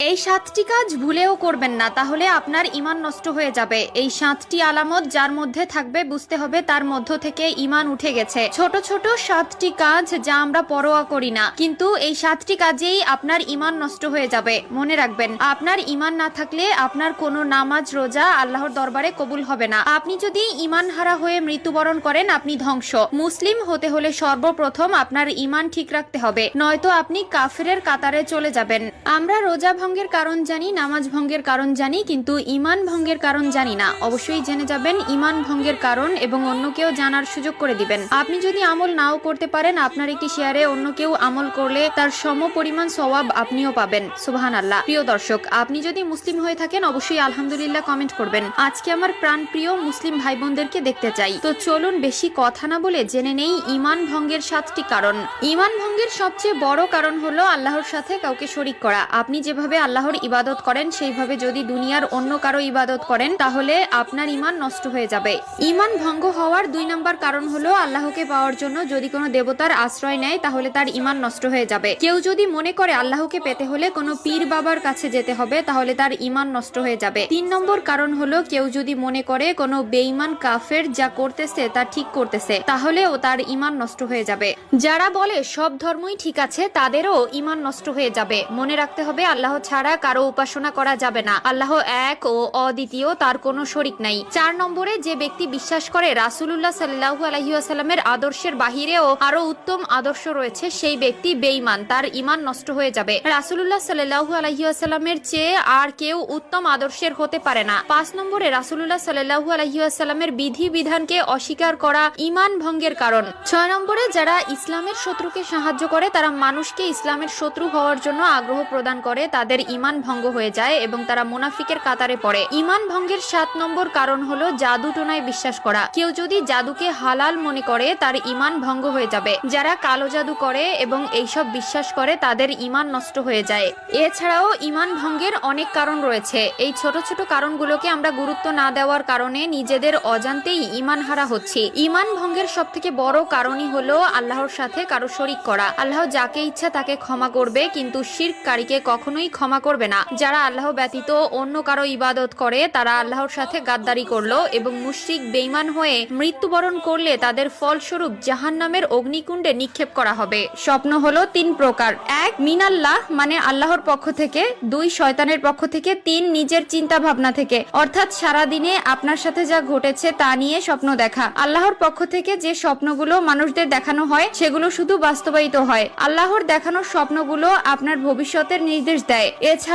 এই ৭টি কাজ ভুলেও করবেন না, তাহলে আপনার ঈমান নষ্ট হয়ে যাবে। এই ৭টি আলামত যার মধ্যে থাকবে বুঝতে হবে তার মধ্য থেকে ঈমান উঠে গেছে। ছোট ছোট ৭টি কাজ যা আমরা পরোয়া করি না, কিন্তু এই ৭টি কাজেই আপনার ঈমান নষ্ট হয়ে যাবে। মনে রাখবেন, আপনার ঈমান না থাকলে আপনার কোনো নামাজ রোজা আল্লাহর দরবারে কবুল হবে না। আপনি যদি ঈমান হারা হয়ে মৃত্যুবরণ করেন, আপনি ধ্বংস। মুসলিম হতে হলে সর্বপ্রথম আপনার ঈমান ঠিক রাখতে হবে, নয়তো আপনি কাফেরের কাতারে চলে যাবেন। আমরা রোজা ভঙ্গের কারণ জানি, নামাজ ভঙ্গের কারণ জানি, কিন্তু ঈমান ভঙ্গের কারণ জানি না। অবশ্যই জেনে যাবেন ঈমান ভঙ্গের কারণ এবং অন্যকেও জানার সুযোগ করে দিবেন। আপনি যদি আমল নাও করতে পারেন, আপনার একটি শেয়ারে অন্য কেউ আমল করলে তার সম পরিমাণ সওয়াব আপনিও পাবেন। সুবহানাল্লাহ। প্রিয় দর্শক, আপনি যদি মুসলিম হয়ে থাকেন অবশ্যই আলহামদুলিল্লাহ কমেন্ট করবেন। আজকে আমার প্রাণপ্রিয় মুসলিম ভাই বোনদেরকে দেখতে চাই। তো চলুন বেশি কথা না বলে জেনে নেই ঈমান ভঙ্গের ৭টি কারণ। ঈমান ভঙ্গের সবচেয়ে বড় কারণ হলো আল্লাহর সাথে কাউকে শরীক করা। আপনি যেভাবে আল্লাহর ইবাদত করেন সেইভাবে যদি দুনিয়ার অন্য কারো ইবাদত করেন, তাহলে আপনার ঈমান নষ্ট হয়ে যাবে। ঈমান ভঙ্গ হওয়ার ২ নম্বর কারণ হলো আল্লাহকে পাওয়ার জন্য যদি কোনো দেবতার আশ্রয় নেয়, তাহলে তার ঈমান নষ্ট হয়ে যাবে। কেউ যদি মনে করে আল্লাহকে পেতে হলে কোনো পীর বাবার কাছে যেতে হবে, তাহলে তার ঈমান নষ্ট হয়ে যাবে। ৩ নম্বর কারণ হলো কেউ যদি মনে করে কোনো বেঈমান কাফের যা করতেছে তা ঠিক করতেছে, তাহলেও তার ঈমান নষ্ট হয়ে যাবে। যারা বলে সব ধর্মই ঠিক আছে, তাদেরও ঈমান নষ্ট হয়ে যাবে। মনে রাখতে হবে আল্লাহ ছাড়া কারো উপাসনা করা যাবে না। আল্লাহ এক ও অদ্বিতীয়, তার কোনো শরীক নাই। ৪ নম্বরে যে ব্যক্তি বিশ্বাস করে রাসূলুল্লাহ সাল্লাল্লাহু আলাইহি ওয়াসাল্লামের আদর্শের বাহিরেও আরো উত্তম আদর্শ রয়েছে, সেই ব্যক্তি বেঈমান, তার ঈমান নষ্ট হয়ে যাবে। রাসূলুল্লাহ সাল্লাল্লাহু আলাইহি ওয়াসাল্লামের চেয়ে আর কেউ উত্তম আদর্শের হতে পারে না। ৫ নম্বরে রাসূলুল্লাহ সাল্লাল্লাহু আলাইহি ওয়াসাল্লামের বিধি বিধানকে অস্বীকার করা ঈমান ভঙ্গের কারণ। ৬ নম্বরে যারা ইসলামের শত্রুকে সাহায্য করে, তারা মানুষকে ইসলামের শত্রু হওয়ার জন্য আগ্রহ প্রদান করে, তাদের ঈমান ভঙ্গ হয়ে যায় এবং তারা মুনাফিকের কাতারে পড়ে। ঈমান ভঙ্গের ৭ নম্বর কারণ হলো জাদু টোনায় বিশ্বাস করা। কেউ যদি জাদুকে হালাল মনে করে, তার ঈমান ভঙ্গ হয়ে যাবে। যারা কালো জাদু করে এবং এইসব বিশ্বাস করে, তাদের ঈমান নষ্ট হয়ে যায়। এছাড়াও ঈমান ভঙ্গের অনেক কারণ রয়েছে। এই ছোট ছোট কারণগুলোকে আমরা গুরুত্ব না দেওয়ার কারণে নিজেদের অজান্তেই ঈমান হারা হচ্ছে। ঈমান ভঙ্গের সবথেকে বড় কারণই হলো আল্লাহর সাথে কারো শরীক করা। আল্লাহ যাকে ইচ্ছা তাকে ক্ষমা করবে, কিন্তু শিরককারীকে কখনোই ক্ষমা করবে না। যারা আল্লাহ ব্যতীত অন্য কারো ইবাদত করে, তারা আল্লাহর সাথে গাদ্দারি করলো এবং মুশরিক বেঈমান হয়ে মৃত্যুবরণ করলে তাদের ফলস্বরূপ জাহান্নামের অগ্নিকুণ্ডে নিক্ষেপ করা হবে। স্বপ্ন হলো ৩ প্রকার। ১ মিনাল্লাহ, মানে আল্লাহর পক্ষ থেকে। ২ শয়তানের পক্ষ থেকে। ৩ নিজের চিন্তা ভাবনা থেকে, অর্থাৎ সারাদিনে আপনার সাথে যা ঘটেছে তা নিয়ে স্বপ্ন দেখা। আল্লাহর পক্ষ থেকে যে স্বপ্নগুলো মানুষদের দেখানো হয়, সেগুলো শুধু বাস্তবায়িত হয়। আল্লাহর দেখানো স্বপ্নগুলো আপনার ভবিষ্যতের নির্দেশ দেয়। এছাড়া